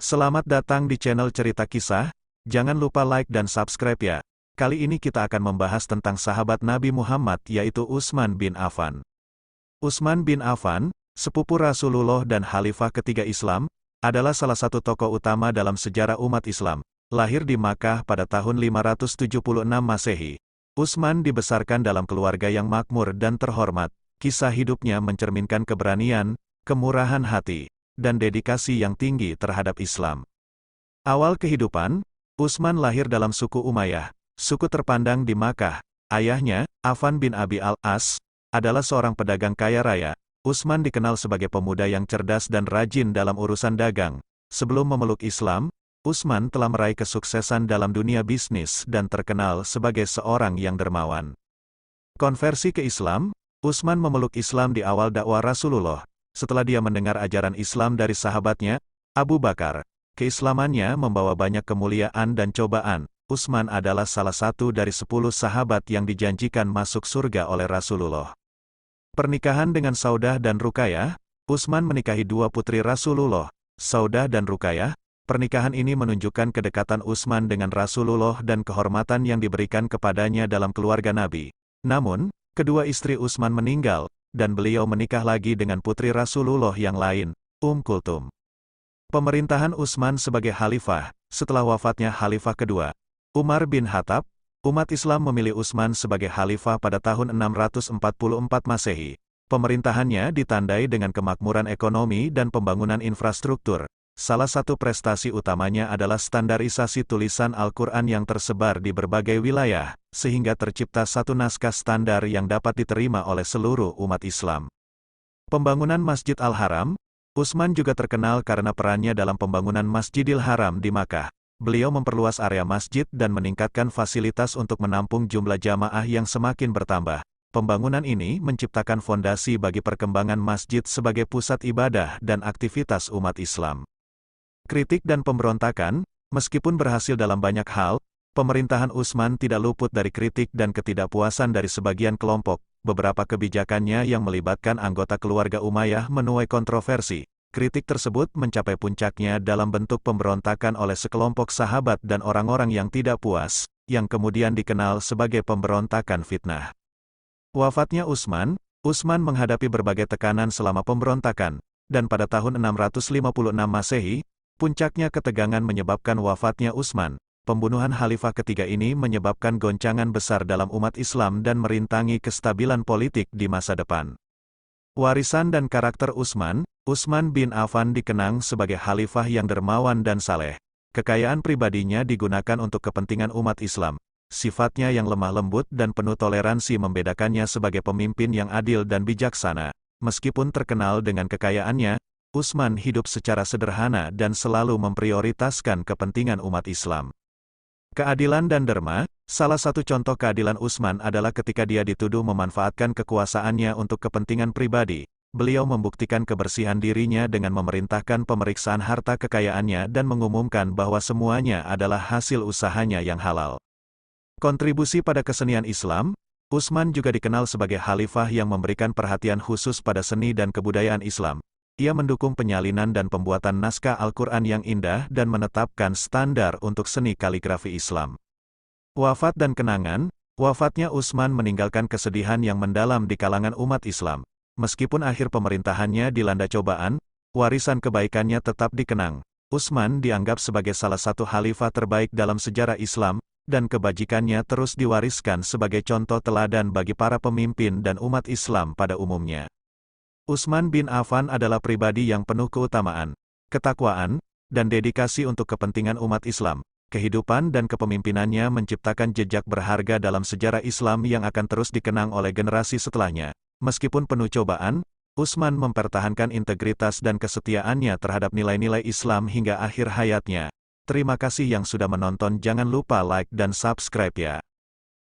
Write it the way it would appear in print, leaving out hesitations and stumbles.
Selamat datang di channel Cerita Kisah, jangan lupa like dan subscribe ya. Kali ini kita akan membahas tentang sahabat Nabi Muhammad yaitu Utsman bin Affan. Utsman bin Affan, sepupu Rasulullah dan Khalifah ketiga Islam, adalah salah satu tokoh utama dalam sejarah umat Islam. Lahir di Makkah pada tahun 576 Masehi. Utsman dibesarkan dalam keluarga yang makmur dan terhormat. Kisah hidupnya mencerminkan keberanian, kemurahan hati, dan dedikasi yang tinggi terhadap Islam. Awal kehidupan, Utsman lahir dalam suku Umayyah, suku terpandang di Makkah. Ayahnya, Affan bin Abi al-As, adalah seorang pedagang kaya raya. Utsman dikenal sebagai pemuda yang cerdas dan rajin dalam urusan dagang. Sebelum memeluk Islam, Utsman telah meraih kesuksesan dalam dunia bisnis dan terkenal sebagai seorang yang dermawan. Konversi ke Islam, Utsman memeluk Islam di awal dakwah Rasulullah. Setelah dia mendengar ajaran Islam dari sahabatnya, Abu Bakar, keislamannya membawa banyak kemuliaan dan cobaan. Utsman adalah salah satu dari 10 sahabat yang dijanjikan masuk surga oleh Rasulullah. Pernikahan dengan Saudah dan Ruqayyah, Utsman menikahi dua putri Rasulullah, Saudah dan Ruqayyah. Pernikahan ini menunjukkan kedekatan Utsman dengan Rasulullah dan kehormatan yang diberikan kepadanya dalam keluarga Nabi. Namun, kedua istri Utsman meninggal, dan beliau menikah lagi dengan putri Rasulullah yang lain, Kulthum. Pemerintahan Utsman sebagai khalifah, setelah wafatnya khalifah kedua, Umar bin Khattab, umat Islam memilih Utsman sebagai khalifah pada tahun 644 Masehi. Pemerintahannya ditandai dengan kemakmuran ekonomi dan pembangunan infrastruktur. Salah satu prestasi utamanya adalah standarisasi tulisan Al-Quran yang tersebar di berbagai wilayah, sehingga tercipta satu naskah standar yang dapat diterima oleh seluruh umat Islam. Pembangunan Masjid Al-Haram, Utsman juga terkenal karena perannya dalam pembangunan Masjidil Haram di Makkah. Beliau memperluas area masjid dan meningkatkan fasilitas untuk menampung jumlah jamaah yang semakin bertambah. Pembangunan ini menciptakan fondasi bagi perkembangan masjid sebagai pusat ibadah dan aktivitas umat Islam. Kritik dan pemberontakan, meskipun berhasil dalam banyak hal, pemerintahan Utsman tidak luput dari kritik dan ketidakpuasan dari sebagian kelompok. Beberapa kebijakannya yang melibatkan anggota keluarga Umayyah menuai kontroversi. Kritik tersebut mencapai puncaknya dalam bentuk pemberontakan oleh sekelompok sahabat dan orang-orang yang tidak puas, yang kemudian dikenal sebagai pemberontakan fitnah. Wafatnya Utsman menghadapi berbagai tekanan selama pemberontakan, dan pada tahun 656 Masehi, puncaknya ketegangan menyebabkan wafatnya Utsman. Pembunuhan khalifah ketiga ini menyebabkan goncangan besar dalam umat Islam dan merintangi kestabilan politik di masa depan. Warisan dan karakter Utsman bin Affan dikenang sebagai khalifah yang dermawan dan saleh. Kekayaan pribadinya digunakan untuk kepentingan umat Islam. Sifatnya yang lemah lembut dan penuh toleransi membedakannya sebagai pemimpin yang adil dan bijaksana. Meskipun terkenal dengan kekayaannya, Utsman hidup secara sederhana dan selalu memprioritaskan kepentingan umat Islam. Keadilan dan derma, salah satu contoh keadilan Utsman adalah ketika dia dituduh memanfaatkan kekuasaannya untuk kepentingan pribadi. Beliau membuktikan kebersihan dirinya dengan memerintahkan pemeriksaan harta kekayaannya dan mengumumkan bahwa semuanya adalah hasil usahanya yang halal. Kontribusi pada kesenian Islam, Utsman juga dikenal sebagai khalifah yang memberikan perhatian khusus pada seni dan kebudayaan Islam. Ia mendukung penyalinan dan pembuatan naskah Al-Quran yang indah dan menetapkan standar untuk seni kaligrafi Islam. Wafat dan kenangan, wafatnya Utsman meninggalkan kesedihan yang mendalam di kalangan umat Islam. Meskipun akhir pemerintahannya dilanda cobaan, warisan kebaikannya tetap dikenang. Utsman dianggap sebagai salah satu khalifah terbaik dalam sejarah Islam, dan kebajikannya terus diwariskan sebagai contoh teladan bagi para pemimpin dan umat Islam pada umumnya. Utsman bin Affan adalah pribadi yang penuh keutamaan, ketakwaan, dan dedikasi untuk kepentingan umat Islam. Kehidupan dan kepemimpinannya menciptakan jejak berharga dalam sejarah Islam yang akan terus dikenang oleh generasi setelahnya. Meskipun penuh cobaan, Utsman mempertahankan integritas dan kesetiaannya terhadap nilai-nilai Islam hingga akhir hayatnya. Terima kasih yang sudah menonton, jangan lupa like dan subscribe ya.